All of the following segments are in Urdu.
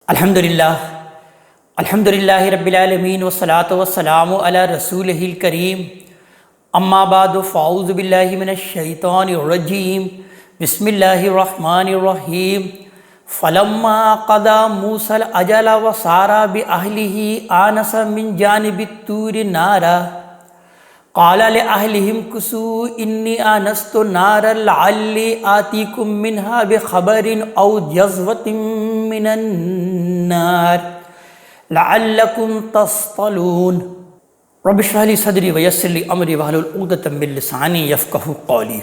الحمدللہ رب العالمین والصلاة والسلام علی رسولہ الکریم اما بعد فاعوذ باللہ من الشیطان الرجیم بسم اللہ الرحمن الرحیم فلما قضى موسى الأجل وسار بأهله آنس من جانب الطور نارا قال لأهلهم كثوا إني آنست نارا لعلي آتيكم منها بخبر أو جذوة من النار لعلكم تصطلون رب اشرح لي صدري ويسر لي أمري واحلل عقدة من لساني يفقهوا قولي۔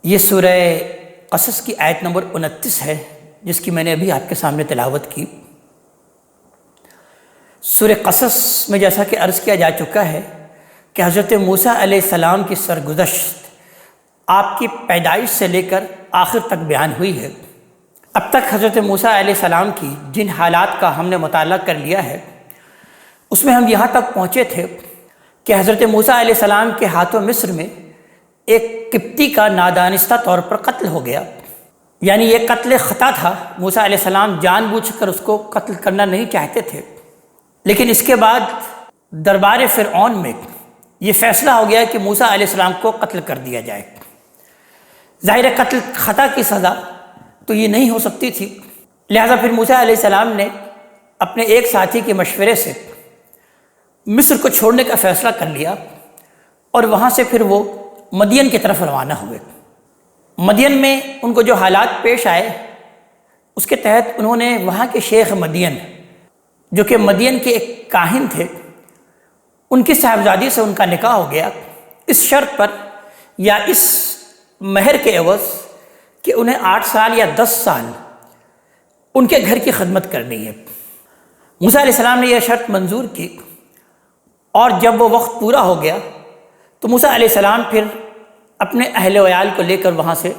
یہ سورہ قصص کی آیت نمبر 29 ہے جس کی میں نے ابھی آپ کے سامنے تلاوت کی۔ سورہ قصص میں جیسا کہ عرض کیا جا چکا ہے کہ حضرت موسیٰ علیہ السلام کی سرگزشت آپ کی پیدائش سے لے کر آخر تک بیان ہوئی ہے۔ اب تک حضرت موسیٰ علیہ السلام کی جن حالات کا ہم نے مطالعہ کر لیا ہے اس میں ہم یہاں تک پہنچے تھے کہ حضرت موسیٰ علیہ السلام کے ہاتھوں مصر میں ایک قبطی کا نادانستہ طور پر قتل ہو گیا، یعنی یہ قتل خطا تھا۔ موسیٰ علیہ السلام جان بوجھ کر اس کو قتل کرنا نہیں چاہتے تھے، لیکن اس کے بعد دربار فرعون میں یہ فیصلہ ہو گیا کہ موسیٰ علیہ السلام کو قتل کر دیا جائے۔ ظاہر قتل خطا کی سزا تو یہ نہیں ہو سکتی تھی، لہذا پھر موسیٰ علیہ السلام نے اپنے ایک ساتھی کے مشورے سے مصر کو چھوڑنے کا فیصلہ کر لیا اور وہاں سے پھر وہ مدین کی طرف روانہ ہوئے۔ مدین میں ان کو جو حالات پیش آئے اس کے تحت انہوں نے وہاں کے شیخ مدین جو کہ مدین کے ایک کاہن تھے، ان کی صاحبزادی سے ان کا نکاح ہو گیا، اس شرط پر یا اس مہر کے عوض کہ انہیں 8 سال یا 10 سال ان کے گھر کی خدمت کرنی ہے۔ موسیٰ علیہ السلام نے یہ شرط منظور کی اور جب وہ وقت پورا ہو گیا تو موسیٰ علیہ السلام پھر اپنے اہل و عیال کو لے کر وہاں سے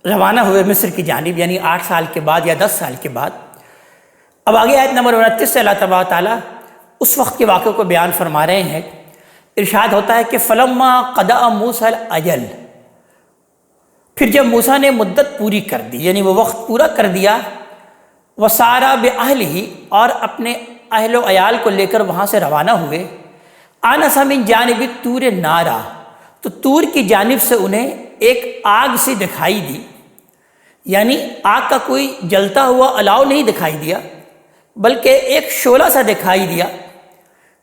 روانہ ہوئے مصر کی جانب، یعنی 8 سال کے بعد یا 10 سال کے بعد۔ اب آگے آیت نمبر 29 سے اللہ تبارک تعالیٰ اس وقت کے واقعے کو بیان فرما رہے ہیں۔ ارشاد ہوتا ہے کہ فلما قضى موسیٰ الاجل، پھر جب موسیٰ نے مدت پوری کر دی، یعنی وہ وقت پورا کر دیا، وسار بأہلہ، اور اپنے اہل و عیال کو لے کر وہاں سے روانہ ہوئے، آنس من جانب الطور نارا، تو طور کی جانب سے انہیں ایک آگ سی دکھائی دی، یعنی آگ کا کوئی جلتا ہوا الاؤ نہیں دکھائی دیا بلکہ ایک شعلہ سا دکھائی دیا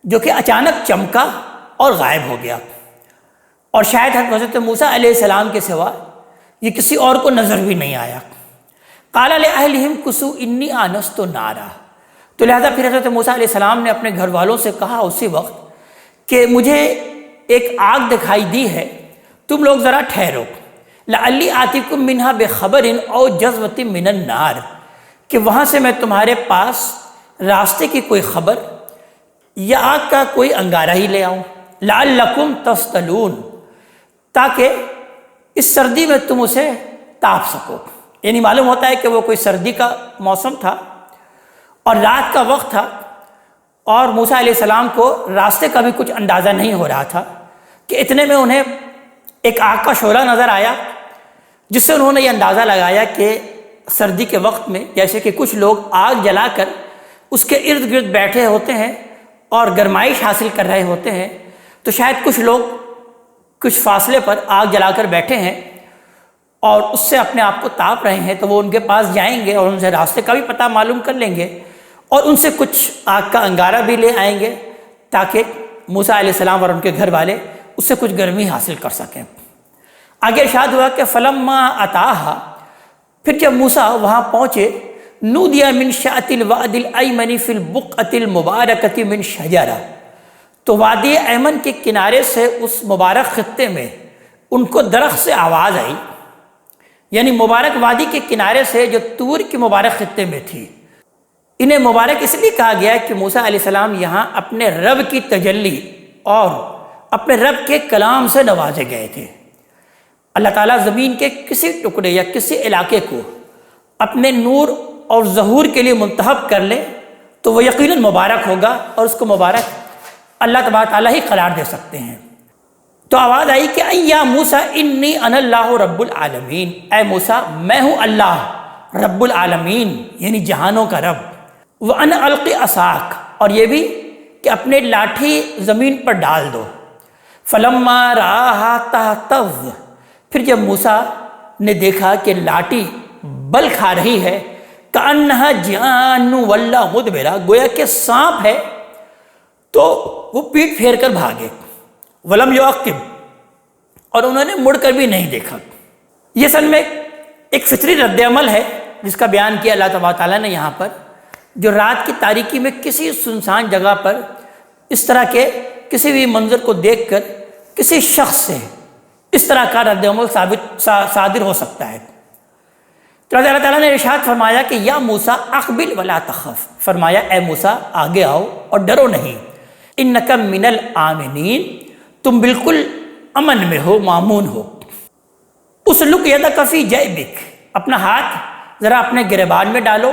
جو کہ اچانک چمکا اور غائب ہو گیا، اور شاید حضرت موسیٰ علیہ السلام کے سوا یہ کسی اور کو نظر بھی نہیں آیا۔ قال لأہلہم کثوا انی آنست نارا، تو لہذا پھر حضرت موسیٰ علیہ السلام نے اپنے گھر والوں سے کہا اسی وقت کہ مجھے ایک آگ دکھائی دی ہے، تم لوگ ذرا ٹھہرو، لعلی آتیکم منہا بخبر او جذوۃ من النار، کہ وہاں سے میں تمہارے پاس راستے کی کوئی خبر یا آگ کا کوئی انگارہ ہی لے آؤں، لعلکم تصطلون، تاکہ اس سردی میں تم اسے تاپ سکو۔ یعنی معلوم ہوتا ہے کہ وہ کوئی سردی کا موسم تھا اور رات کا وقت تھا، اور موسیٰ علیہ السلام کو راستے کا بھی کچھ اندازہ نہیں ہو رہا تھا کہ اتنے میں انہیں ایک آگ کا شعلہ نظر آیا، جس سے انہوں نے یہ اندازہ لگایا کہ سردی کے وقت میں جیسے کہ کچھ لوگ آگ جلا کر اس کے ارد گرد بیٹھے ہوتے ہیں اور گرمائش حاصل کر رہے ہوتے ہیں، تو شاید کچھ لوگ کچھ فاصلے پر آگ جلا کر بیٹھے ہیں اور اس سے اپنے آپ کو تاپ رہے ہیں، تو وہ ان کے پاس جائیں گے اور ان سے راستے کا بھی پتہ معلوم کر لیں گے اور ان سے کچھ آگ کا انگارہ بھی لے آئیں گے تاکہ موسیٰ علیہ السلام اور ان کے گھر والے اس سے کچھ گرمی حاصل کر سکیں۔ آگے ارشاد ہوا کہ فلما اتاہا، پھر جب موسیٰ وہاں پہنچے، نودی من شاطئ الوادی الایمن فی البقعۃ المبارکۃ من شجرہ، تو وادی ایمن کے کنارے سے اس مبارک خطے میں ان کو درخت سے آواز آئی، یعنی مبارک وادی کے کنارے سے جو طور کی مبارک خطے میں تھی۔ انہیں مبارک اس لیے کہا گیا کہ موسیٰ علیہ السلام یہاں اپنے رب کی تجلی اور اپنے رب کے کلام سے نوازے گئے تھے۔ اللہ تعالیٰ زمین کے کسی ٹکڑے یا کسی علاقے کو اپنے نور اور ظہور کے لیے منتخب کر لے تو وہ یقیناً مبارک ہوگا، اور اس کو مبارک اللہ تبارک تعالیٰ ہی قرار دے سکتے ہیں۔ تو آواز آئی کہ اے یا موسیٰ انی انا اللہ رب العالمین، اے موسیٰ میں ہوں اللہ رب العالمین یعنی جہانوں کا رب، وَأَنْ أَلْقِ عَصَاكَ، اور یہ بھی کہ اپنے لاٹھی زمین پر ڈال دو۔ فَلَمَّا رَآهَا تَهْتَزُّ، پھر جب موسیٰ نے دیکھا کہ لاٹھی بل کھا رہی ہے، كَأَنَّهَا جَانٌّ وَلَّا مُدْبِرًا، گویا کہ سانپ ہے، تو وہ پیٹ پھیر کر بھاگے۔ وَلَمْ يُعَقِّبْ، اور انہوں نے مڑ کر بھی نہیں دیکھا۔ یہ اصل میں ایک فطری رد عمل ہے جس کا بیان کیا اللہ تبارک تعالیٰ نے یہاں پر، جو رات کی تاریکی میں کسی سنسان جگہ پر اس طرح کے کسی بھی منظر کو دیکھ کر کسی شخص سے اس طرح کا رد عمل صادر ہو سکتا ہے۔ تو اللہ تعالیٰ نے ارشاد فرمایا کہ یا موسیٰ اقبل ولا تخف، فرمایا اے موسیٰ آگے آؤ اور ڈرو نہیں، انک من الآمنین، تم بالکل امن میں ہو، مامون ہو۔ اسلک یدک فی جیبک، اپنا ہاتھ ذرا اپنے گریبان میں ڈالو،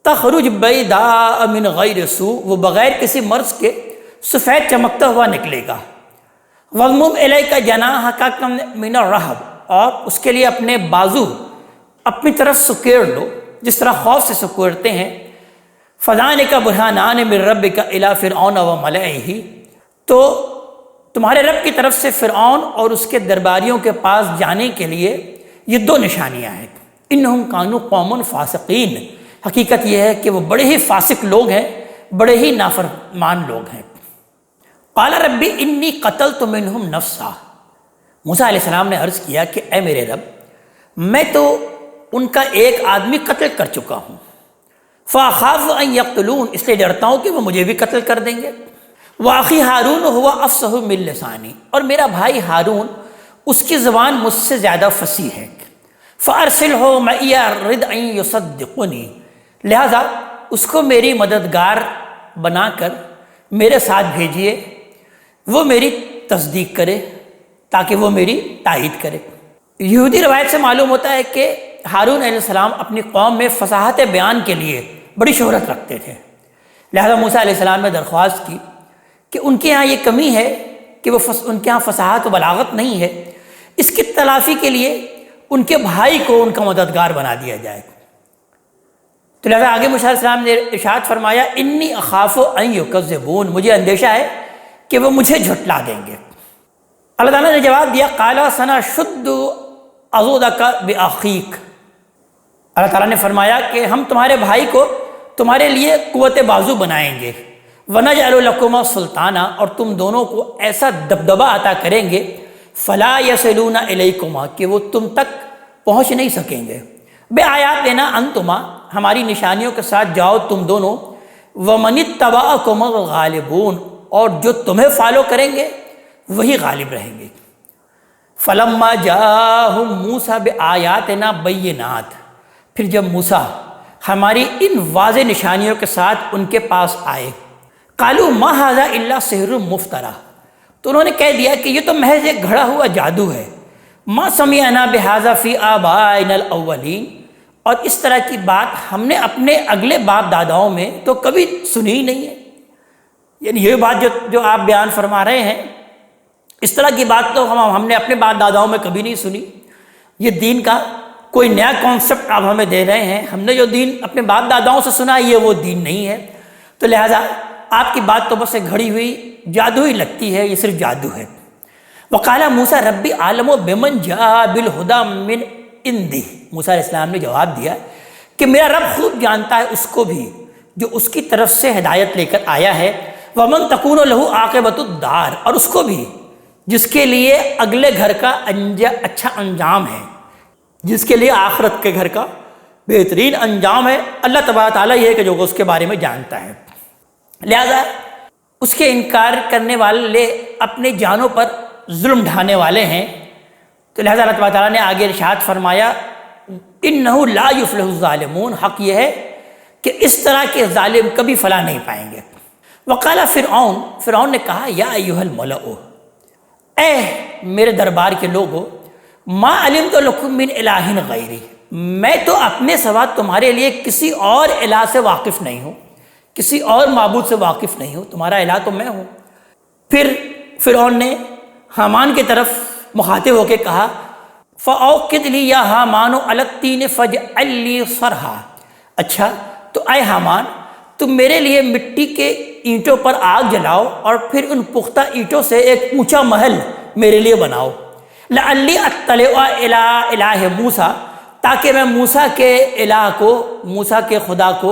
تخرج بیضاء من غیر سوء، وہ بغیر کسی مرض کے سفید چمکتا ہوا نکلے گا۔ وَضْمُمْ إِلَيْكَ جَنَاحَكَ مِنَ الرَّهْبِ، اور اس کے لیے اپنے بازو اپنی طرف سکیڑ لو جس طرح خوف سے سکیڑتے ہیں۔ فَذَانِكَ بُرْهَانَانِ مِن رَّبِّكَ إِلَىٰ فِرْعَوْنَ وَمَلَئِهِ، تو تمہارے رب کی طرف سے فرعون اور اس کے درباریوں کے پاس جانے کے لیے یہ دو نشانیاں ہیں۔ انہم کانوا قوم فاسقین، حقیقت یہ ہے کہ وہ بڑے ہی فاسق لوگ ہیں، بڑے ہی نافرمان لوگ ہیں۔ قال ربی انی قتلت منہم نفسا، موسیٰ علیہ السلام نے عرض کیا کہ اے میرے رب، میں تو ان کا ایک آدمی قتل کر چکا ہوں، فاخاف ان یقتلون، اس لیے ڈرتا ہوں کہ وہ مجھے بھی قتل کر دیں گے۔ واخی ہارون ہوا افصح من لسانی، اور میرا بھائی ہارون اس کی زبان مجھ سے زیادہ فصیح ہے۔ فارسلہ معی رد ان یصدقنی، لہذا اس کو میری مددگار بنا کر میرے ساتھ بھیجیے، وہ میری تصدیق کرے تاکہ وہ میری تائید کرے۔ یہودی روایت سے معلوم ہوتا ہے کہ ہارون علیہ السلام اپنی قوم میں فصاحت بیان کے لیے بڑی شہرت رکھتے تھے، لہذا موسیٰ علیہ السلام نے درخواست کی کہ ان کے ہاں یہ کمی ہے کہ وہ ان کے ہاں فصاحت و بلاغت نہیں ہے، اس کی تلافی کے لیے ان کے بھائی کو ان کا مددگار بنا دیا جائے۔ تو لہذا آگے موسیٰ علیہ السلام نے ارشاد فرمایا انی اخاف ان یکذبون، مجھے اندیشہ ہے کہ وہ مجھے جھٹلا دیں گے۔ اللہ تعالیٰ نے جواب دیا قال سنشد عضدک باخیک، اللہ تعالیٰ نے فرمایا کہ ہم تمہارے بھائی کو تمہارے لیے قوت بازو بنائیں گے، وَنَجْعَلُ لَكُمَا سُلْطَانًا، اور تم دونوں کو ایسا دبدبہ عطا کریں گے، فَلَا يَصِلُونَ إِلَيْكُمَا، کہ وہ تم تک پہنچ نہیں سکیں گے، بِآیاتِنَا أَنْتُمَا، ہماری نشانیوں کے ساتھ جاؤ تم دونوں، وَمَنِ اتَّبَعَكُمُ الْغَالِبُونَ، اور جو تمہیں فالو کریں گے وہی غالب رہیں گے۔ فَلَمَّا جَاءَهُم مُوسَىٰ بِآیَاتِنَا بَيِّنَاتٍ، پھر جب موسیٰ ہماری ان واضح نشانیوں کے ساتھ ان کے پاس آئے، قالوا ما ھذا الا سحر مفترا، تو انہوں نے کہہ دیا کہ یہ تو محض ایک گھڑا ہوا جادو ہے، ما سمعنا بھذا فی آبائنا الاولین، اور اس طرح کی بات ہم نے اپنے اگلے باپ داداؤں میں تو کبھی سنی ہی نہیں ہے۔ یعنی یہ بات جو آپ بیان فرما رہے ہیں، اس طرح کی بات تو ہم نے اپنے باپ داداؤں میں کبھی نہیں سنی، یہ دین کا کوئی نیا کانسیپٹ آپ ہمیں دے رہے ہیں، ہم نے جو دین اپنے باپ داداؤں سے سنا یہ وہ دین نہیں ہے، تو لہٰذا آپ کی بات تو بس ایک گھڑی ہوئی جادو ہی لگتی ہے، یہ صرف جادو ہے۔ وقال موسیٰ ربی عالم بمن جاء بالہدی من عندہ، موسیٰ علیہ السلام نے جواب دیا کہ میرا رب خوب جانتا ہے اس کو بھی جو اس کی طرف سے ہدایت لے کر آیا ہے، ومن تکون لہ عاقبۃ الدار، اور اس کو بھی جس کے لیے اگلے گھر کا اچھا انجام ہے، جس کے لیے آخرت کے گھر کا بہترین انجام ہے، اللہ تبارک تعالیٰ یہ ہے کہ جو اس کے بارے میں جانتا ہے۔ لہذا اس کے انکار کرنے والے اپنی جانوں پر ظلم ڈھانے والے ہیں، تو لہذا اللہ تبارک تعالیٰ نے آگے ارشاد فرمایا انہ لا یفلح الظالمون، حق یہ ہے کہ اس طرح کے ظالم کبھی فلاح نہیں پائیں گے۔ وقال فرعون نے کہا یا ایھا الملأ، اے میرے دربار کے لوگوں، ما علمت لکم من الہ غیری، میں تو اپنے سوا تمہارے لیے کسی اور الہ سے واقف نہیں ہوں، کسی اور معبود سے واقف نہیں ہوں، تمہارا الہ تو میں ہوں۔ پھر فرعون نے حامان کی طرف مخاطب ہو کے کہا فَأَوْقِدْ لِي يَا حَامَانُ عَلَى الطِّينِ فَاجْعَلْ لِي صَرْحًا، اچھا تو اے حامان تم میرے لیے مٹی کے اینٹوں پر آگ جلاؤ اور پھر ان پختہ اینٹوں سے ایک اونچا محل میرے لیے بناؤ، لَعَلِّي أَطَّلِعُ إِلَىٰ إِلَٰهِ موسیٰ، تاکہ میں موسیٰ کے الہ کو، موسیٰ کے خدا کو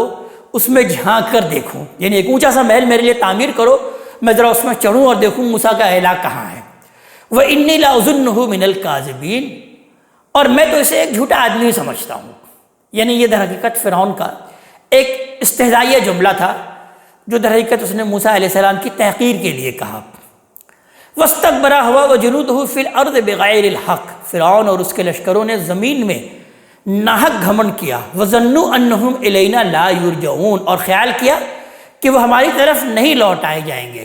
اس میں جھانک کر دیکھوں، یعنی ایک اونچا سا محل میرے لیے تعمیر کرو، میں ذرا اس میں چڑھوں اور دیکھوں موسیٰ کا الہ کہاں ہے۔ وَإِنِّي لَأَظُنُّهُ مِنَ الْكَاذِبِينَ، اور میں تو اسے ایک جھوٹا آدمی سمجھتا ہوں۔ یعنی یہ در حقیقت فرعون کا ایک استہزائیہ جملہ تھا جو در حقیقت اس نے موسیٰ علیہ السلام کی تحقیر کے لیے کہا۔ وَاسْتَكْبَرَ هُوَ وَجُنُودُهُ فِي الْأَرْضِ بِغَيْرِ الْحَقِّ، فرعون اور اس کے لشکروں نے زمین میں ناحق گھمنڈ کیا۔ وَظَنُّوا أَنَّهُمْ إِلَيْنَا لَا يُرْجَعُونَ، اور خیال کیا کہ وہ ہماری طرف نہیں لوٹائے جائیں گے۔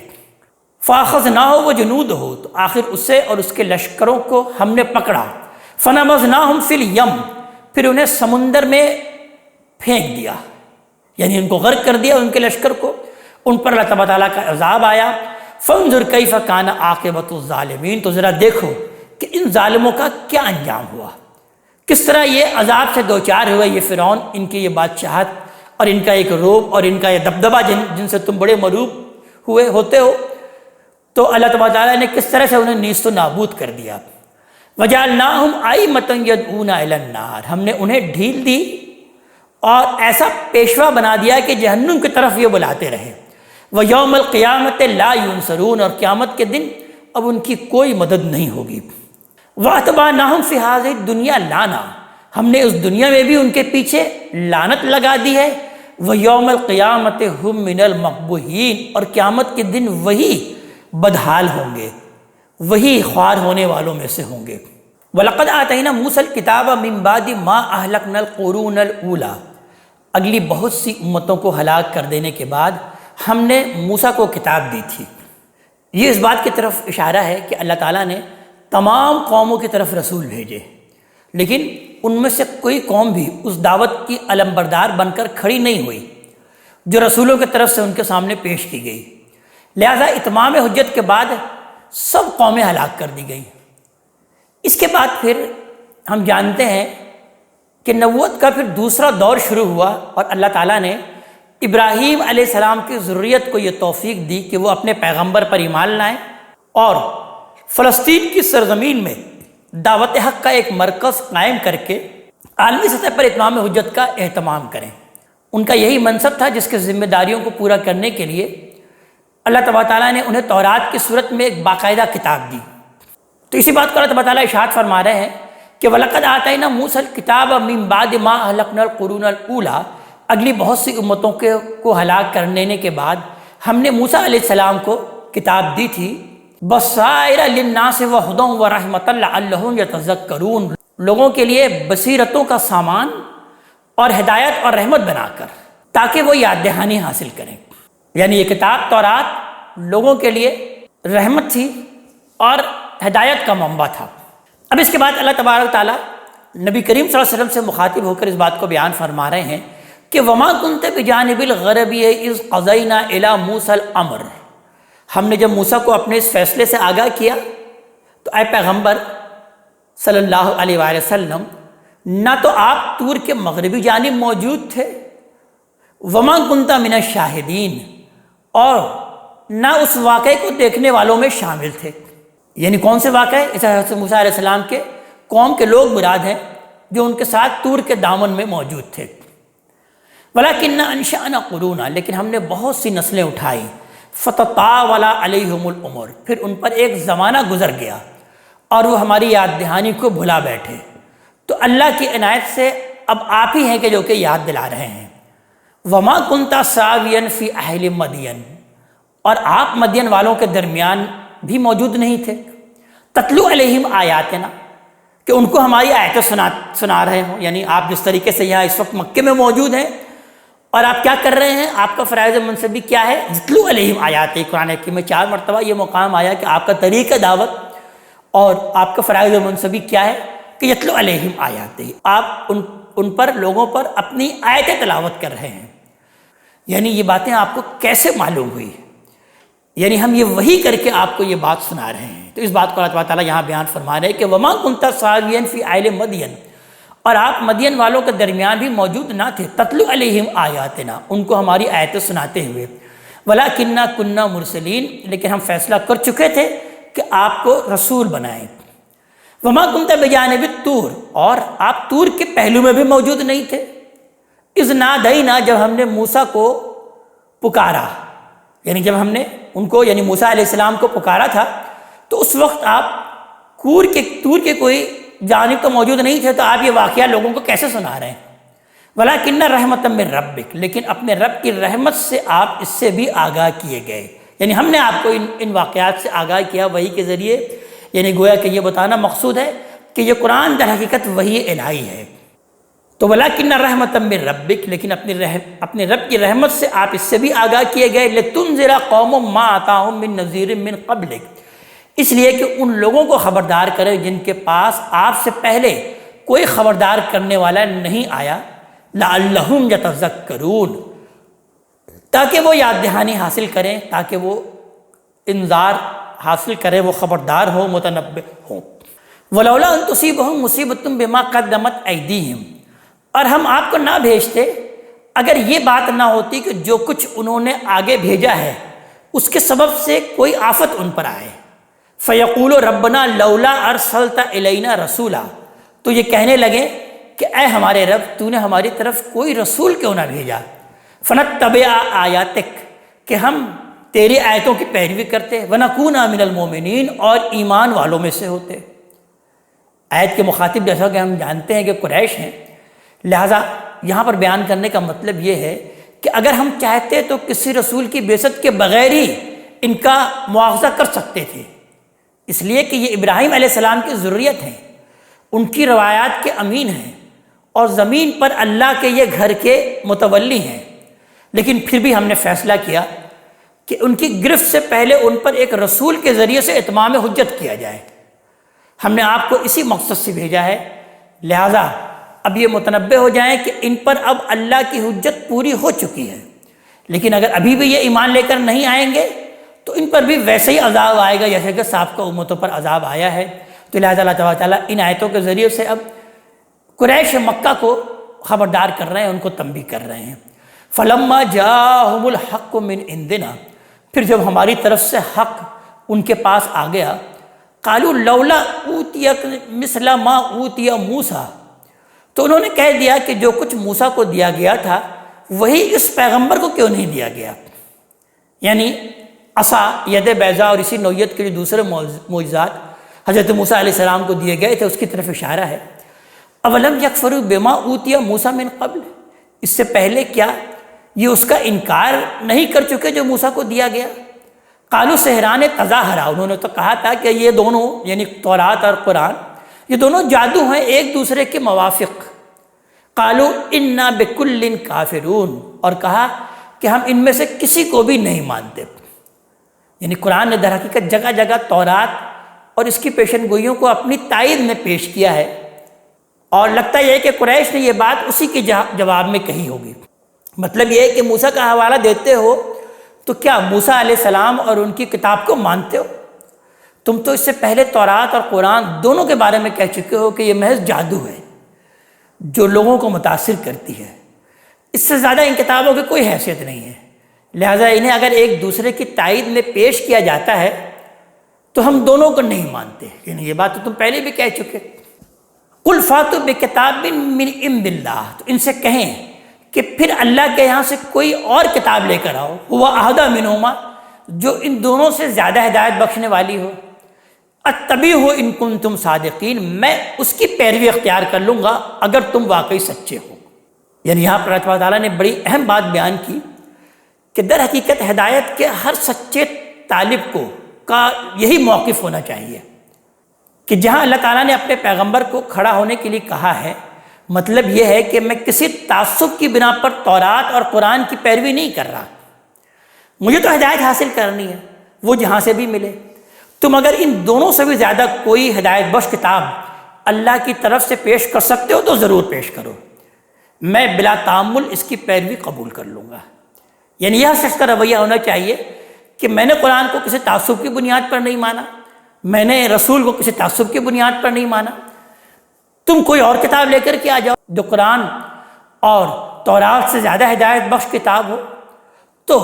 فَأَخَذْنَاهُ وَجُنُودَهُ، تو آخر اسے اور اس کے لشکروں کو ہم نے پکڑا۔ فَنَبَذْنَاهُمْ فِي الْيَمِّ، پھر انہیں سمندر میں پھینک دیا، یعنی ان کو غرق کر دیا، ان کے لشکر کو، ان پر اللہ تعالیٰ کا عذاب آیا۔ فَانظُرْ كَيْفَ كَانَ عَاقِبَةُ الظَّالِمِينَ، تو ذرا دیکھو کہ ان ظالموں کا کیا انجام ہوا، کس طرح یہ عذاب سے دوچار ہوئے یہ فرعون، ان کی یہ بادشاہت اور ان کا ایک روب اور ان کا یہ دبدبہ جن سے تم بڑے مروب ہوتے ہو، تو اللہ تعالیٰ نے کس طرح سے انہیں نیست و نابود کر دیا۔ وَجَعَلْنَاهُمْ أَئِمَّةً يَدْعُونَ إِلَى النَّارِ، ہم نے انہیں ڈھیل دی اور ایسا پیشوا بنا دیا کہ جہنم کی طرف یہ بلاتے رہے۔ وَيَوْمَ الْقِيَامَةِ لَا يُنصَرُونَ، اور قیامت کے دن اب ان کی کوئی مدد نہیں ہوگی۔ وَأَتْبَعْنَاهُمْ فِي هَٰذِهِ الدُّنْيَا لَعْنَةً، ہم نے اس دنیا میں بھی ان کے پیچھے لعنت لگا دی ہے۔ وَيَوْمَ الْقِيَامَةِ هُمْ مِنَ الْمَقْبُوحِينَ، اور قیامت کے دن وہی بدحال ہوں گے، وہی خوار ہونے والوں میں سے ہوں گے۔ وَلَقَدْ آتَيْنَا مُوسَى الْكِتَابَ مِن بَعْدِ مَا أَهْلَكْنَا الْقُرُونَ الْأُولَىٰ، اگلی بہت سی امتوں کو ہلاک کر دینے کے بعد ہم نے موسیٰ کو کتاب دی تھی۔ یہ اس بات کی طرف اشارہ ہے کہ اللہ تعالیٰ نے تمام قوموں کی طرف رسول بھیجے، لیکن ان میں سے کوئی قوم بھی اس دعوت کی علمبردار بن کر کھڑی نہیں ہوئی جو رسولوں کی طرف سے ان کے سامنے پیش کی گئی، لہذا اتمام حجت کے بعد سب قومیں ہلاک کر دی گئیں۔ اس کے بعد پھر ہم جانتے ہیں کہ نبوت کا پھر دوسرا دور شروع ہوا اور اللہ تعالیٰ نے ابراہیم علیہ السلام کی ذریت کو یہ توفیق دی کہ وہ اپنے پیغمبر پر ایمان لائیں اور فلسطین کی سرزمین میں دعوت حق کا ایک مرکز قائم کر کے عالمی سطح پر اتمام حجت کا اہتمام کریں۔ ان کا یہی منصب تھا جس کے ذمہ داریوں کو پورا کرنے کے لیے اللہ تعالیٰ نے انہیں تورات کی صورت میں ایک باقاعدہ کتاب دی۔ تو اسی بات کو اللہ تعالیٰ ارشاد فرما رہے ہیں کہ وَلَقَدْ آتَيْنَا مُوسَى الْكِتَابَ مِن بَعْدِ مَا أَهْلَكْنَا الْقُرُونَ الْأُولَىٰ، اگلی بہت سی امتوں کو ہلاک کر دینے کے بعد ہم نے موسیٰ علیہ السلام کو کتاب دی تھی، بَصَائِرَ لِلنَّاسِ وَهُدًى وَرَحْمَةً لَعَلَّهُمْ يَتَذَكَّرُونَ، لوگوں کے لیے بصیرتوں کا سامان اور ہدایت اور رحمت بنا کر تاکہ وہ یاد دہانی حاصل کریں۔ یعنی یہ کتاب تورات لوگوں کے لیے رحمت تھی اور ہدایت کا منبع تھا۔ اب اس کے بعد اللہ تبارک تعالیٰ نبی کریم صلی اللہ علیہ وسلم سے مخاطب ہو کر اس بات کو بیان فرما رہے ہیں کہ وَمَا كُنْتَ بِجَانِبِ الْغَرْبِيِّ إِذْ قَضَيْنَا إِلَىٰ مُوسَى الْأَمْرَ، ہم نے جب موسیٰ کو اپنے اس فیصلے سے آگاہ کیا تو اے پیغمبر صلی اللہ علیہ وآلہ وسلم، نہ تو آپ طور کے مغربی جانب موجود تھے، وَمَا كُنْتَ مِنَ الشَّاهِدِينَ، اور نہ اس واقعے کو دیکھنے والوں میں شامل تھے۔ یعنی کون سے واقعے؟ اس حضرت موسیٰ علیہ السلام کے قوم کے لوگ مراد ہیں جو ان کے ساتھ طور کے دامن میں موجود تھے۔ وَلَكِنَّ أَنشَأْنَا قُرُونًا، لیکن ہم نے بہت سی نسلیں اٹھائیں، فَتَطَاوَلَ عَلَيْهِمُ الْأُمُرُ، پھر ان پر ایک زمانہ گزر گیا اور وہ ہماری یاد دہانی کو بھلا بیٹھے۔ تو اللہ کی عنایت سے اب آپ ہی ہیں کہ جو کہ یاد دلا رہے ہیں۔ وَمَا كُنْتَ سَاوِيًا فِي أَهْلِ مَدْيَنَ، اور آپ مدین والوں کے درمیان بھی موجود نہیں تھے۔ تتلو علیہم آیاتنا، کہ ان کو ہماری آیتیں سنا رہے ہوں، یعنی آپ جس طریقے سے یہاں اس وقت مکے میں موجود ہیں اور آپ کیا کر رہے ہیں، آپ کا فرائض منصبی کیا ہے؟ تتلو علیہم آیات، قرآن حکیم میں 4 مرتبہ یہ مقام آیا کہ آپ کا طریقہ دعوت اور آپ کا فرائض منصبی کیا ہے کہ یتلو علیہم آیات، آپ ان پر لوگوں پر اپنی آیتیں تلاوت کر رہے ہیں۔ یعنی یہ باتیں آپ کو کیسے معلوم ہوئی؟ یعنی ہم یہ وحی کر کے آپ کو یہ بات سنا رہے ہیں۔ تو اس بات کو اللہ تعالیٰ یہاں بیان فرما رہے ہیں کہ وما کنت ثاویا فی اہل مدین، اور آپ مدین والوں کے درمیان بھی موجود نہ تھے، تتلو علیہم آیاتنا، ان کو ہماری آیتیں سناتے ہوئے، ولکننا کننا مرسلین، لیکن ہم فیصلہ کر چکے تھے کہ آپ کو رسول بنائیں۔ وما کنت بجانب الطور، اور آپ طور کے پہلو میں بھی موجود نہیں تھے، اذ نادینا، جب ہم نے موسیٰ کو پکارا، یعنی جب ہم نے ان کو یعنی موسیٰ علیہ السلام کو پکارا تھا تو اس وقت آپ طور کے کوئی جانب تو موجود نہیں تھے، تو آپ یہ واقعہ لوگوں کو کیسے سنا رہے ہیں؟ وَلَكِنَّ رَحْمَةً مِّن رَبِّكَ، لیکن اپنے رب کی رحمت سے آپ اس سے بھی آگاہ کیے گئے، یعنی ہم نے آپ کو ان واقعات سے آگاہ کیا وحی کے ذریعے، یعنی گویا کہ یہ بتانا مقصود ہے کہ یہ قرآن در حقیقت وحی الہی ہے۔ تو وَلَكِنَّ رَحْمَةً مِّن رَبِّكَ، لیکن اپنے رب کی رحمت سے آپ اس سے بھی آگاہ کیے گئے، لِتُنذِرَ قَوْمٌ مَّا آتَاهُم مِّن نَذِيرٍ مِّن قَبْلِكَ، اس لیے کہ ان لوگوں کو خبردار کرے جن کے پاس آپ سے پہلے کوئی خبردار کرنے والا نہیں آیا، لَعَلَّهُمْ يَتَذَكَّرُونَ، تاکہ وہ یاد دہانی حاصل کریں، تاکہ وہ انذار حاصل کریں، وہ خبردار ہوں، متنبہ ہوں۔ وَلَوْلَا أَن تُصِيبَهُم مُّصِيبَةٌ بِمَا قَدَّمَتْ أَيْدِيهِمْ، اور ہم آپ کو نہ بھیجتے اگر یہ بات نہ ہوتی کہ جو کچھ انہوں نے آگے بھیجا ہے اس کے سبب سے کوئی آفت ان پر آئے۔ فَيَقُولُ رَبَّنَا لَوْلَا أَرْسَلْتَ إِلَيْنَا رَسُولًا، تو یہ کہنے لگے کہ اے ہمارے رب، تو نے ہماری طرف کوئی رسول کیوں نہ بھیجا، فَنَتَّبِعَ آیَاتِکَ، کہ ہم تیری آیتوں کی پیروی کرتے، وَنَكُونَ مِنَ الْمُؤْمِنِينَ، اور ایمان والوں میں سے ہوتے۔ آیت کے مخاطب جیسا کہ ہم جانتے ہیں کہ قریش ہیں، لہٰذا یہاں پر بیان کرنے کا مطلب یہ ہے کہ اگر ہم چاہتے تو کسی رسول کی بعثت کے بغیر ہی ان کا مواخذہ کر سکتے تھے، اس لیے کہ یہ ابراہیم علیہ السلام کی ذریت ہیں، ان کی روایات کے امین ہیں، اور زمین پر اللہ کے یہ گھر کے متولی ہیں، لیکن پھر بھی ہم نے فیصلہ کیا کہ ان کی گرفت سے پہلے ان پر ایک رسول کے ذریعے سے اتمام حجت کیا جائے۔ ہم نے آپ کو اسی مقصد سے بھیجا ہے، لہٰذا اب یہ متنبہ ہو جائیں کہ ان پر اب اللہ کی حجت پوری ہو چکی ہے، لیکن اگر ابھی بھی یہ ایمان لے کر نہیں آئیں گے تو ان پر بھی ویسے ہی عذاب آئے گا جیسے کہ سابقہ امتوں پر عذاب آیا ہے۔ تو لہٰذا اللہ تعالیٰ ان آیتوں کے ذریعے سے اب قریش مکہ کو خبردار کر رہے ہیں، ان کو تنبیہ کر رہے ہیں۔ فَلَمَّا جَاءَهُمُ الْحَقُّ مِنْ عِنْدِنَا، پھر جب ہماری طرف سے حق ان کے پاس آ گیا، قَالُوا لَوْلَا أُوتِيَ مِثْلَ مَا أُوتِيَ مُوسَىٰ، تو انہوں نے کہہ دیا کہ جو کچھ موسیٰ کو دیا گیا تھا وہی اس پیغمبر کو کیوں نہیں دیا گیا، یعنی عصا، ید بیضاء اور اسی نوعیت کے جو دوسرے معجزات حضرت موسیٰ علیہ السلام کو دیے گئے تھے اس کی طرف اشارہ ہے۔ اولم یکفروا بما اوتی موسیٰ من قبل، اس سے پہلے کیا یہ اس کا انکار نہیں کر چکے جو موسیٰ کو دیا گیا؟ قالوا سحران تظاہرا، انہوں نے تو کہا تھا کہ یہ دونوں یعنی تورات اور قرآن یہ دونوں جادو ہیں ایک دوسرے کے موافق۔ قالوا انا بکل کافرون، اور کہا کہ ہم ان میں سے کسی کو بھی نہیں مانتے۔ یعنی قرآن نے در حقیقت جگہ جگہ تورات اور اس کی پیشن گوئیوں کو اپنی تائید میں پیش کیا ہے، اور لگتا یہ ہے کہ قریش نے یہ بات اسی کے جواب میں کہی ہوگی۔ مطلب یہ ہے کہ موسیٰ کا حوالہ دیتے ہو تو کیا موسیٰ علیہ السلام اور ان کی کتاب کو مانتے ہو؟ تم تو اس سے پہلے تورات اور قرآن دونوں کے بارے میں کہہ چکے ہو کہ یہ محض جادو ہے جو لوگوں کو متاثر کرتی ہے، اس سے زیادہ ان کتابوں کی کوئی حیثیت نہیں ہے، لہٰذا انہیں اگر ایک دوسرے کی تائید میں پیش کیا جاتا ہے تو ہم دونوں کو نہیں مانتے، یعنی یہ بات تو تم پہلے بھی کہہ چکے۔ قل فاتوا بکتاب من عند اللہ، تو ان سے کہیں کہ پھر اللہ کے یہاں سے کوئی اور کتاب لے کر آؤ، ہوا اہدی منہما، جو ان دونوں سے زیادہ ہدایت بخشنے والی ہو، اتبعہ ان کنتم صادقین، میں اس کی پیروی اختیار کر لوں گا اگر تم واقعی سچے ہو۔ یعنی یہاں پر اللہ تعالیٰ نے بڑی اہم بات بیان کی کہ در حقیقت ہدایت کے ہر سچے طالب کو کا یہی موقف ہونا چاہیے کہ جہاں اللہ تعالیٰ نے اپنے پیغمبر کو کھڑا ہونے کے لیے کہا ہے، مطلب یہ ہے کہ میں کسی تعصب کی بنا پر تورات اور قرآن کی پیروی نہیں کر رہا، مجھے تو ہدایت حاصل کرنی ہے، وہ جہاں سے بھی ملے۔ تم اگر ان دونوں سے بھی زیادہ کوئی ہدایت بخش کتاب اللہ کی طرف سے پیش کر سکتے ہو تو ضرور پیش کرو، میں بلا تعمل اس کی پیروی قبول کر لوں گا۔ یعنی یہ شخص کا رویہ ہونا چاہیے کہ میں نے قرآن کو کسی تعصب کی بنیاد پر نہیں مانا، میں نے رسول کو کسی تعصب کی بنیاد پر نہیں مانا، تم کوئی اور کتاب لے کر کے آ جاؤ جو قرآن اور تورات سے زیادہ ہدایت بخش کتاب ہو، تو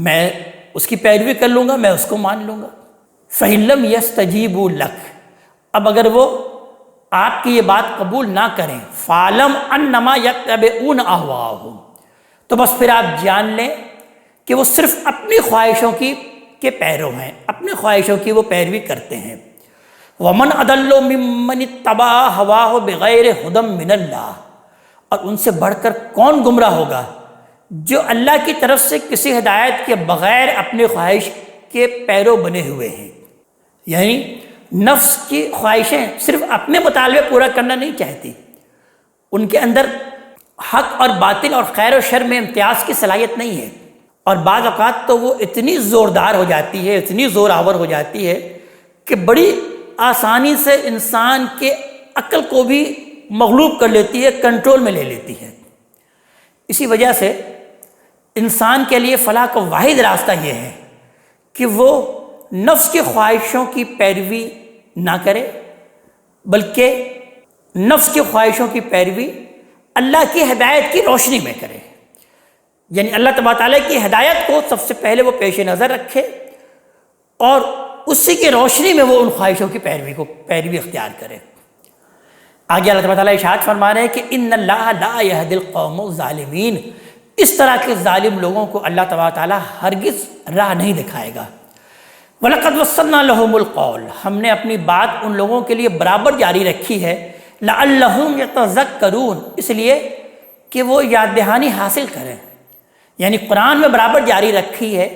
میں اس کی پیروی کر لوں گا، میں اس کو مان لوں گا۔ فَإِن لَّمْ يَسْتَجِيبُوا لَكَ، اب اگر وہ آپ کی یہ بات قبول نہ کریں، فَاعْلَمْ أَنَّمَا يَتَّبِعُونَ أَهْوَاءَهُمْ، تو بس پھر آپ جان لیں کہ وہ صرف اپنی خواہشوں کے پیرو ہیں، اپنی خواہشوں کی وہ پیروی کرتے ہیں۔ وَمَنْ أَضَلُّ مِمَّنِ اتَّبَعَ هَوَاهُ بِغَيْرِ هُدًى مِّنَ اللَّهِ، اور ان سے بڑھ کر کون گمراہ ہوگا جو اللہ کی طرف سے کسی ہدایت کے بغیر اپنی خواہش کے پیرو بنے ہوئے ہیں۔ یعنی نفس کی خواہشیں صرف اپنے مطالبے پورا کرنا نہیں چاہتی، ان کے اندر حق اور باطل اور خیر و شر میں امتیاز کی صلاحیت نہیں ہے، اور بعض اوقات تو وہ اتنی زوردار ہو جاتی ہے، اتنی زور آور ہو جاتی ہے کہ بڑی آسانی سے انسان کے عقل کو بھی مغلوب کر لیتی ہے، کنٹرول میں لے لیتی ہے۔ اسی وجہ سے انسان کے لیے فلاح کا واحد راستہ یہ ہے کہ وہ نفس کی خواہشوں کی پیروی نہ کرے، بلکہ نفس کی خواہشوں کی پیروی اللہ کی ہدایت کی روشنی میں کرے، یعنی اللہ تبارک تعالیٰ کی ہدایت کو سب سے پہلے وہ پیش نظر رکھے اور اسی کی روشنی میں وہ ان خواہشوں کی پیروی اختیار کرے۔ آگے اللہ تبارک تعالیٰ ارشاد فرما رہے ہیں کہ ان اللہ لا یہدی القوم الظالمین، اس طرح کے ظالم لوگوں کو اللہ تبارک تعالیٰ ہرگز راہ نہیں دکھائے گا۔ وَلَقَدْ وَصَّلْنَا لَهُمُ الْقَوْلَ، ہم نے اپنی بات ان لوگوں کے لیے برابر جاری رکھی ہے، لَعَلَّهُمْ يَتَذَكَّرُونَ، اس لیے کہ وہ یاد دہانی حاصل کریں، یعنی قرآن میں برابر جاری رکھی ہے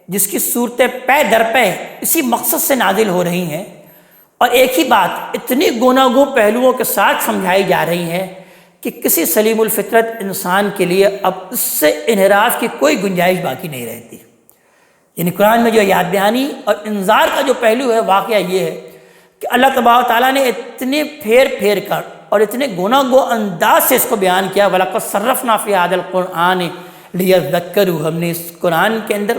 جس کی صورتیں پے در پے اسی مقصد سے نازل ہو رہی ہیں، اور ایک ہی بات اتنی گوناگوں پہلوؤں کے ساتھ سمجھائی جا رہی ہے کہ کسی سلیم الفطرت انسان کے لیے اب اس سے انحراف کی کوئی گنجائش باقی نہیں رہتی۔ یعنی قرآن میں جو یاد دہانی اور انذار کا جو پہلو ہے، واقعہ یہ ہے کہ اللہ تبارک تعالیٰ نے اتنے پھیر کر اور اتنے گوناگوں انداز سے اس کو بیان کیا، وَلَقَدْ صَرَّفْنَا فِي هَذَا الْقُرْآنِ لِيَذَّكَّرُوا، ہم نے اس قرآن کے اندر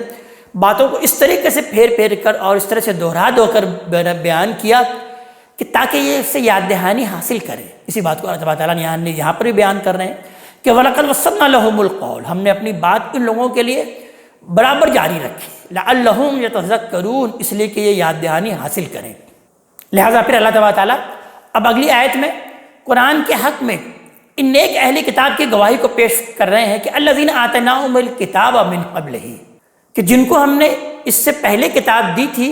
باتوں کو اس طریقے سے پھیر کر اور اس طرح سے دوہرا کر بیان کیا کہ تاکہ یہ اس سے یاد دہانی حاصل کرے۔ اسی بات کو اللہ تبارک تعالیٰ نے یہاں پر بھی بیان کر رہے ہیں کہ وَلَقَدْ وَصَّلْنَا لَهُمُ الْقَوْلَ، ہم نے اپنی بات ان لوگوں کے لیے برابر جاری رکھی، لَعَلَّهُمْ يَتَذَكَّرُونَ، اس لیے کہ یہ یاد دہانی حاصل کریں۔ لہٰذا پھر اللہ تبارک تعالیٰ اب اگلی آیت میں قرآن کے حق میں ان نیک اہل کتاب کی گواہی کو پیش کر رہے ہیں کہ الذین آتیناہم الکتاب من قبلہ، کہ جن کو ہم نے اس سے پہلے کتاب دی تھی،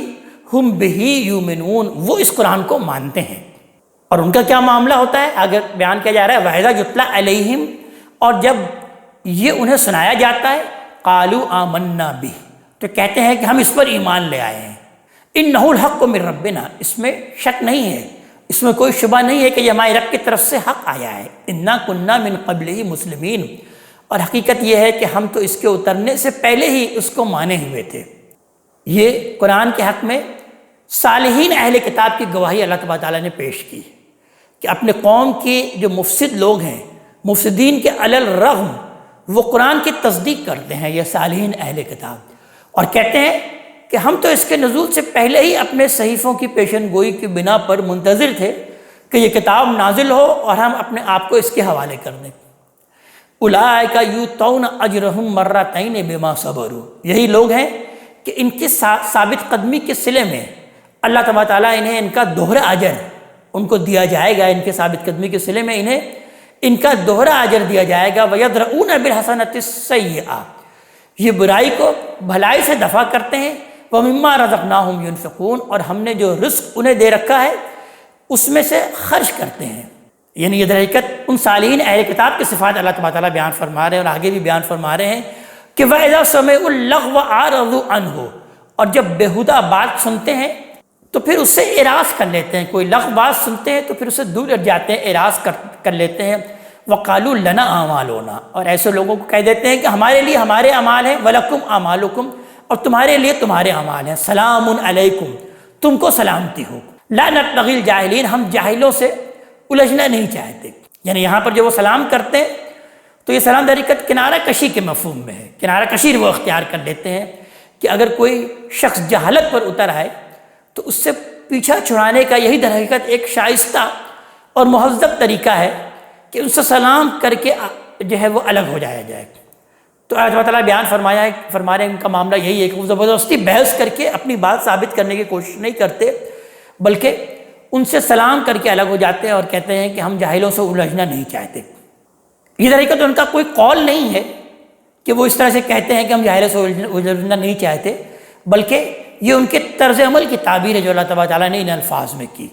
ہم بہی یؤمنون، وہ اس قرآن کو مانتے ہیں۔ اور ان کا کیا معاملہ ہوتا ہے آگے بیان کیا جا رہا ہے، وَإِذَا یُتْلَىٰ عَلَیہم، اور جب یہ انہیں سنایا جاتا ہے، قالوا آمنا بہ، تو کہتے ہیں کہ ہم اس پر ایمان لے آئے ہیں، انہ الحق من ربنا، اس میں شک نہیں ہے، اس میں کوئی شبہ نہیں ہے کہ یہ ہمارے رب کی طرف سے حق آیا ہے، انا کننا من قبلہ مسلمین، اور حقیقت یہ ہے کہ ہم تو اس کے اترنے سے پہلے ہی اس کو مانے ہوئے تھے۔ یہ قرآن کے حق میں صالحین اہل کتاب کی گواہی اللہ تبارک تعالیٰ نے پیش کی کہ اپنے قوم کے جو مفسد لوگ ہیں، مفسدین کے علی الرغم وہ قرآن کی تصدیق کرتے ہیں، یہ صالحین اہل کتاب، اور کہتے ہیں کہ ہم تو اس کے نزول سے پہلے ہی اپنے صحیفوں کی پیشن گوئی کی بنا پر منتظر تھے کہ یہ کتاب نازل ہو اور ہم اپنے آپ کو اس کے حوالے کر دیں۔ اولئک یؤتون اجرہم مرتین بما صبروا، یہی لوگ ہیں کہ ان کی ثابت قدمی کے صلے میں اللہ تبارک تعالیٰ انہیں ان کا دوہرا اجر ان کو دیا جائے گا، ان کے ثابت قدمی کے صلے میں انہیں ان کا دوہرا اجر دیا جائے گا۔ وَيَدْرَؤُونَ بِالْحَسَنَةِ السَّيِّئَةِ، یہ برائی کو بھلائی سے دفع کرتے ہیں۔ وَمِمَّا رَزَقْنَاهُمْ يُنْفِقُونَ، اور ہم نے جو رزق انہیں دے رکھا ہے اس میں سے خرچ کرتے ہیں۔ یعنی یہ در حقیقت ان صالحین اہل کتاب کی صفات اللہ تبارک تعالیٰ بیان فرما رہے ہیں، اور آگے بھی بیان فرما رہے ہیں کہ وَإِذَا سَمِعُوا اللَّغْوَ أَعْرَضُوا عَنْهُ، اور جب بیہودہ بات سنتے ہیں تو پھر اس سے اعراض کر لیتے ہیں، کوئی لغو بات سنتے ہیں تو پھر اس سے دور ہٹ جاتے ہیں، اعراض کر لیتے ہیں۔ وَقَالُوا لَنَا أَعْمَالُنَا، اور ایسے لوگوں کو کہہ دیتے ہیں کہ ہمارے لیے ہمارے اعمال ہیں، وَلَكُمْ أَعْمَالُكُمْ، اور تمہارے لیے تمہارے اعمال ہیں، سلام علیکم، تم کو سلامتی ہو، لا نبتغی الجاہلین، ہم جاہلوں سے الجھنا نہیں چاہتے۔ یعنی یہاں پر جو وہ سلام کرتے ہیں تو یہ سلام در حقیقت کنارہ کشی کے مفہوم میں ہے، کنارہ کشی وہ اختیار کر لیتے ہیں کہ اگر کوئی شخص جہالت پر اتر آئے تو اس سے پیچھا چھڑانے کا یہی در حقیقت ایک شائستہ اور مہذب طریقہ ہے کہ ان سے سلام کر کے جو ہے وہ الگ ہو جایا جائے۔ تو اللہ تعالیٰ بیان فرما رہے ہیں ان کا معاملہ یہی ہے کہ وہ زبردستی بحث کر کے اپنی بات ثابت کرنے کی کوشش نہیں کرتے، بلکہ ان سے سلام کر کے الگ ہو جاتے ہیں اور کہتے ہیں کہ ہم جاہلوں سے الجھنا نہیں چاہتے۔ یہ طریقہ تو ان کا کوئی قول نہیں ہے کہ وہ اس طرح سے کہتے ہیں کہ ہم جاہلوں سے الجھنا نہیں چاہتے، بلکہ یہ ان کے طرز عمل کی تعبیر ہے جو اللہ تعالیٰ نے ان الفاظ میں کی۔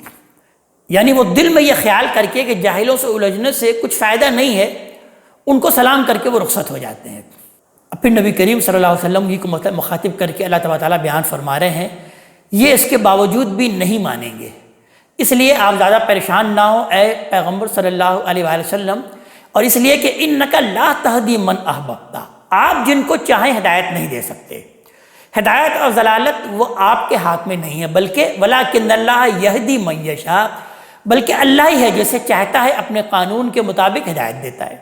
یعنی وہ دل میں یہ خیال کر کے کہ جاہلوں سے الجھنے سے کچھ فائدہ نہیں ہے، ان کو سلام کر کے وہ رخصت ہو جاتے ہیں۔ اب پھر نبی کریم صلی اللہ علیہ وسلم ہی کو مخاطب کر کے اللہ تعالیٰ بیان فرما رہے ہیں، یہ اس کے باوجود بھی نہیں مانیں گے، اس لیے آپ زیادہ پریشان نہ ہوں اے پیغمبر صلی اللہ علیہ وآلہ وسلم، اور اس لیے کہ انک لا تہدی من احببت، آپ جن کو چاہیں ہدایت نہیں دے سکتے۔ ہدایت اور ضلالت وہ آپ کے ہاتھ میں نہیں ہے، بلکہ ولکن اللہ یہدی من یشاء، بلکہ اللہ ہی ہے جسے چاہتا ہے اپنے قانون کے مطابق ہدایت دیتا ہے۔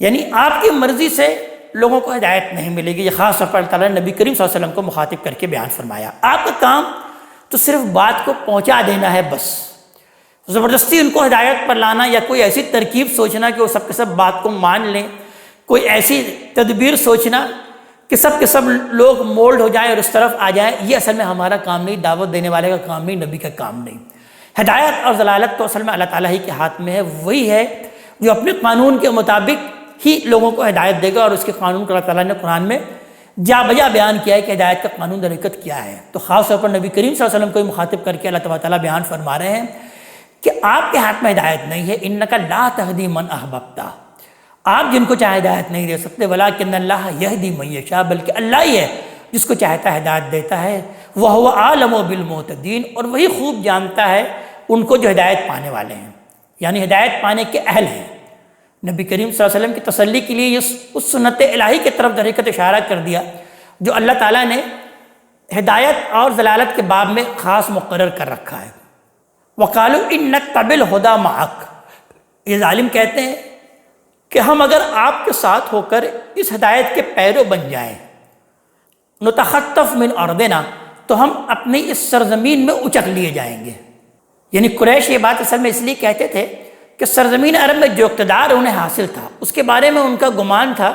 یعنی آپ کی مرضی سے لوگوں کو ہدایت نہیں ملے گی۔ یہ خاص طور پر اللہ تعالیٰ نے نبی کریم صلی اللہ علیہ وسلم کو مخاطب کر کے بیان فرمایا۔ آپ کا کام تو صرف بات کو پہنچا دینا ہے بس، زبردستی ان کو ہدایت پر لانا یا کوئی ایسی ترکیب سوچنا کہ وہ سب کے سب بات کو مان لیں، کوئی ایسی تدبیر سوچنا کہ سب کے سب لوگ مولڈ ہو جائیں اور اس طرف آ جائیں، یہ اصل میں ہمارا کام نہیں، دعوت دینے والے کا کام نہیں، نبی کا کام نہیں۔ ہدایت اور ضلالت تو اصل میں اللہ تعالیٰ ہی کے ہاتھ میں ہے، وہی ہے جو اپنے قانون کے مطابق ہی لوگوں کو ہدایت دے گا، اور اس کے قانون کو اللہ تعالیٰ نے قرآن میں جا بجا بیان کیا ہے کہ ہدایت کا قانون در حقیقت کیا ہے۔ تو خاص طور پر نبی کریم صلی اللہ علیہ وسلم کو مخاطب کر کے اللہ تعالیٰ بیان فرما رہے ہیں کہ آپ کے ہاتھ میں ہدایت نہیں ہے، انک لا تہدی من احببت، آپ جن کو چاہے ہدایت نہیں دے سکتے، ولکن اللہ یہدی من یشاء، بلکہ اللہ ہی ہے جس کو چاہتا ہے ہدایت دیتا ہے، وہو اعلم بالمہتدین، اور وہی خوب جانتا ہے ان کو جو ہدایت پانے والے ہیں، یعنی ہدایت پانے کے اہل ہیں۔ نبی کریم صلی اللہ علیہ وسلم کی تسلی کے لیے اس سنت الہی کی طرف در حقیقت اشارہ کر دیا جو اللہ تعالیٰ نے ہدایت اور ضلالت کے باب میں خاص مقرر کر رکھا ہے۔ وقالوا ان نتبع الہدی معک، یہ ظالم کہتے ہیں کہ ہم اگر آپ کے ساتھ ہو کر اس ہدایت کے پیرو بن جائیں، نتخطف من ارضنا، تو ہم اپنی اس سرزمین میں اچک لیے جائیں گے۔ یعنی قریش یہ بات اصل میں اس لیے کہتے تھے کہ سرزمین عرب میں جو اقتدار انہیں حاصل تھا اس کے بارے میں ان کا گمان تھا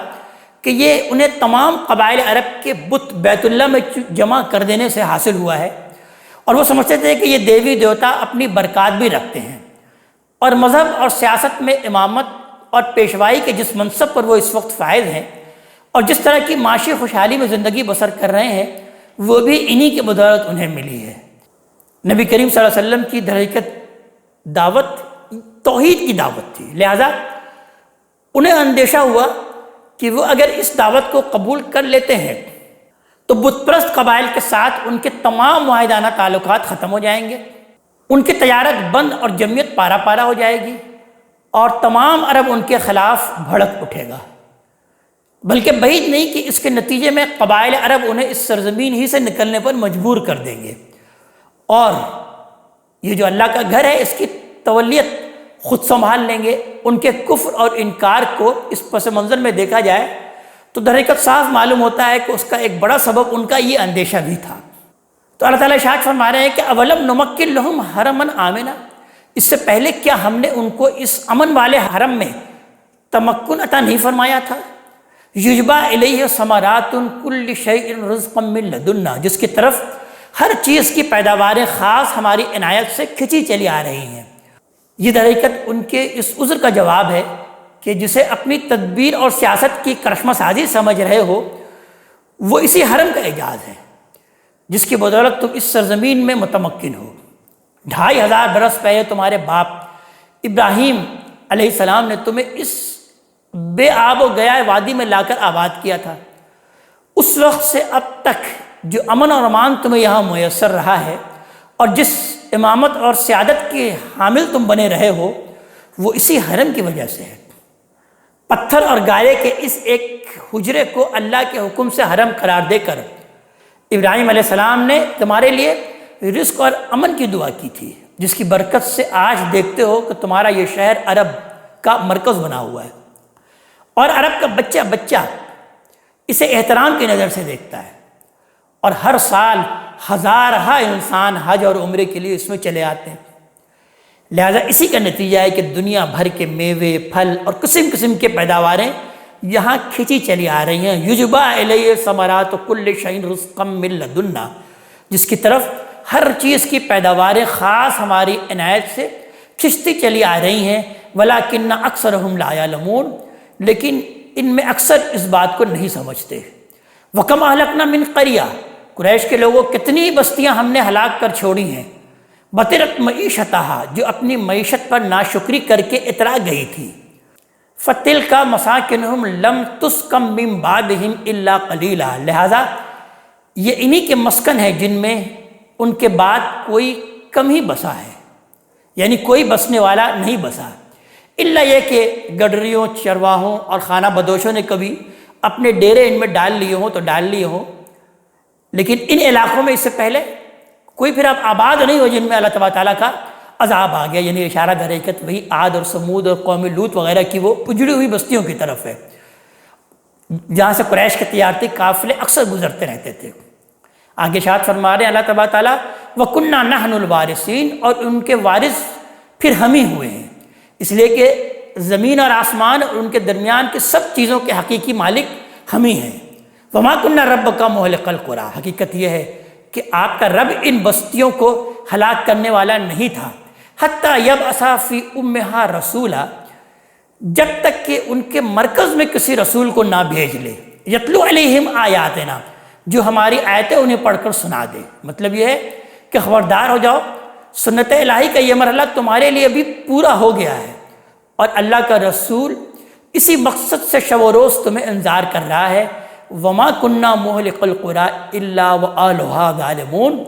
کہ یہ انہیں تمام قبائل عرب کے بت بیت اللہ میں جمع کر دینے سے حاصل ہوا ہے، اور وہ سمجھتے تھے کہ یہ دیوی دیوتا اپنی برکات بھی رکھتے ہیں، اور مذہب اور سیاست میں امامت اور پیشوائی کے جس منصب پر وہ اس وقت فائز ہیں اور جس طرح کی معاشی خوشحالی میں زندگی بسر کر رہے ہیں، وہ بھی انہی کی بدولت انہیں ملی ہے۔ نبی کریم صلی اللہ علیہ وسلم کی در حقیقت دعوت توحید کی دعوت تھی، لہذا انہیں اندیشہ ہوا کہ وہ اگر اس دعوت کو قبول کر لیتے ہیں تو بت پرست قبائل کے ساتھ ان کے تمام معاہدانہ تعلقات ختم ہو جائیں گے، ان کی تجارت بند اور جمعیت پارا پارا ہو جائے گی، اور تمام عرب ان کے خلاف بھڑک اٹھے گا، بلکہ بعید نہیں کہ اس کے نتیجے میں قبائل عرب انہیں اس سرزمین ہی سے نکلنے پر مجبور کر دیں گے، اور یہ جو اللہ کا گھر ہے اس کی تولیت خود سنبھال لیں گے۔ ان کے کفر اور انکار کو اس پس منظر میں دیکھا جائے تو در حقیقت صاف معلوم ہوتا ہے کہ اس کا ایک بڑا سبب ان کا یہ اندیشہ بھی تھا۔ تو اللہ تعالیٰ ارشاد فرما رہے ہیں کہ اولم نمکن لہم حرما آمنا، اس سے پہلے کیا ہم نے ان کو اس امن والے حرم میں تمکن عطا نہیں فرمایا تھا؟ یجبا الیہ ثمرات کل شیء رزقا من لدنا، جس کی طرف ہر چیز کی پیداواریں خاص ہماری عنایت سے کھچی چلی آ رہی ہیں۔ یہ در حقیقت ان کے اس عذر کا جواب ہے کہ جسے اپنی تدبیر اور سیاست کی کرشمہ سازی سمجھ رہے ہو، وہ اسی حرم کا اعجاز ہے جس کی بدولت تم اس سرزمین میں متمکن ہو۔ 2500 برس پہلے تمہارے باپ ابراہیم علیہ السلام نے تمہیں اس بے آب و گیا وادی میں لا کر آباد کیا تھا، اس وقت سے اب تک جو امن اور امان تمہیں یہاں میسر رہا ہے اور جس امامت اور سیادت کے حامل تم بنے رہے ہو، وہ اسی حرم کی وجہ سے ہے۔ پتھر اور گارے کے اس ایک حجرے کو اللہ کے حکم سے حرم قرار دے کر ابراہیم علیہ السلام نے تمہارے لیے رزق اور امن کی دعا کی تھی، جس کی برکت سے آج دیکھتے ہو کہ تمہارا یہ شہر عرب کا مرکز بنا ہوا ہے، اور عرب کا بچہ بچہ اسے احترام کی نظر سے دیکھتا ہے، اور ہر سال ہزارہ انسان حج اور عمرے کے لیے اس میں چلے آتے ہیں۔ لہذا اسی کا نتیجہ ہے کہ دنیا بھر کے میوے، پھل اور قسم قسم کے پیداواریں یہاں کھینچی چلی آ رہی ہیں۔ یجبا الیہ ثمرات کل شیء رزقا من لدنا، جس کی طرف ہر چیز کی پیداواریں خاص ہماری عنایت سے کھنچتی چلی آ رہی ہیں۔ ولکن اکثرہم لا یعلمون، لیکن ان میں اکثر اس بات کو نہیں سمجھتے۔ وکم اہلکنا من قریہ، قریش کے لوگوں کتنی بستیاں ہم نے ہلاک کر چھوڑی ہیں۔ بطرت معیشتہا، جو اپنی معیشت پر ناشکری کر کے اترا گئی تھی۔ فتلک مساکنہم لم تسکن من بعدہم الا قلیلا، لہذا یہ انہی کے مسکن ہے جن میں ان کے بعد کوئی کم ہی بسا ہے، یعنی کوئی بسنے والا نہیں بسا، الا یہ کہ گڈریوں، چرواہوں اور خانہ بدوشوں نے کبھی اپنے ڈیرے ان میں ڈال لیے ہوں تو ڈال لیے ہوں، لیکن ان علاقوں میں اس سے پہلے کوئی پھر اب آباد نہیں ہو جن میں اللہ تبارک تعالیٰ کا عذاب آ گیا، یعنی اشارہ در حقیقت وہی عاد اور سمود اور قوم لوط وغیرہ کی وہ اجڑی ہوئی بستیوں کی طرف ہے، جہاں سے قریش کے تجارتی قافلے اکثر گزرتے رہتے تھے۔ آگے ارشاد فرما رہے ہیں اللہ تبارک تعالیٰ وَكُنَّا نَحْنُ الْوَارِثِينَ، اور ان کے وارث پھر ہم ہی ہوئے ہیں، اس لیے کہ زمین اور آسمان اور ان کے درمیان کے سب چیزوں کے حقیقی مالک ہم ہی ہیں۔ وَمَا كُنَّا رَبَّكَ مُهْلِكَ الْقُرَىٰ، حقیقت یہ ہے کہ آپ کا رب ان بستیوں کو ہلاک کرنے والا نہیں تھا، حتیٰ یبعث فی امہا رسولا، جب تک کہ ان کے مرکز میں کسی رسول کو نہ بھیج لے، یتلو علیہم آیاتنا، جو ہماری آیتیں انہیں پڑھ کر سنا دے۔ مطلب یہ ہے کہ خبردار ہو جاؤ، سنت الہی کا یہ مرحلہ تمہارے لیے بھی پورا ہو گیا ہے، اور اللہ کا رسول اسی مقصد سے شب و روز تمہیں انذار کر رہا ہے۔ وما کننا مہلک القریٰ الا وآلھا ظالمون،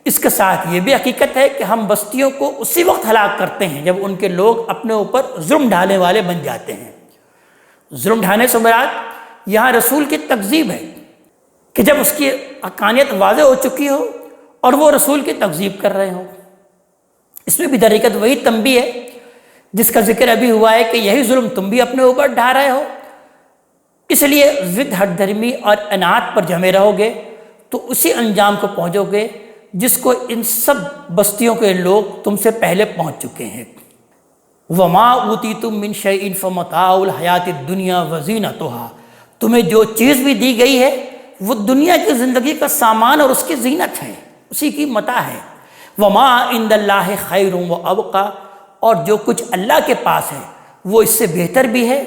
اس کے ساتھ یہ بھی حقیقت ہے کہ ہم بستیوں کو اسی وقت ہلاک کرتے ہیں جب ان کے لوگ اپنے اوپر ظلم ڈھانے والے بن جاتے ہیں۔ ظلم ڈھانے سے مراد یہاں رسول کی تکذیب ہے کہ جب اس کی حقانیت واضح ہو چکی ہو اور وہ رسول کی تکذیب کر رہے ہوں۔ اس میں بھی در حقیقت وہی تنبیہ ہے جس کا ذکر ابھی ہوا ہے کہ یہی ظلم تم بھی اپنے اوپر ڈھا رہے ہو، اس لیے ضد ہٹ دھرمی اور اناٹ پر جمے رہو گے تو اسی انجام کو پہنچو گے جس کو ان سب بستیوں کے لوگ تم سے پہلے پہنچ چکے ہیں۔ وما اوتیتم من شیء فمتاع الحیات الدنیا وزینتها، تمہیں جو چیز بھی دی گئی ہے وہ دنیا کی زندگی کا سامان اور اس کی زینت ہے، اسی کی متاع ہے۔ وما عند اللہ خیر وابقی، اور جو کچھ اللہ کے پاس ہے وہ اس سے بہتر بھی ہے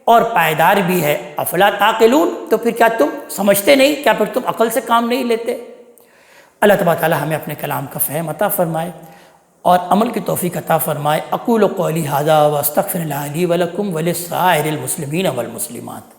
اور پائیدار بھی ہے۔ افلا تعقلون، تو پھر کیا تم سمجھتے نہیں، کیا پھر تم عقل سے کام نہیں لیتے؟ اللہ تبارک تعالیٰ ہمیں اپنے کلام کا فہم عطا فرمائے اور عمل کی توفیق عطا فرمائے۔ اقول قولی ھذا واستغفر اللہ لی ولکم ولسائر المسلمین والمسلمات۔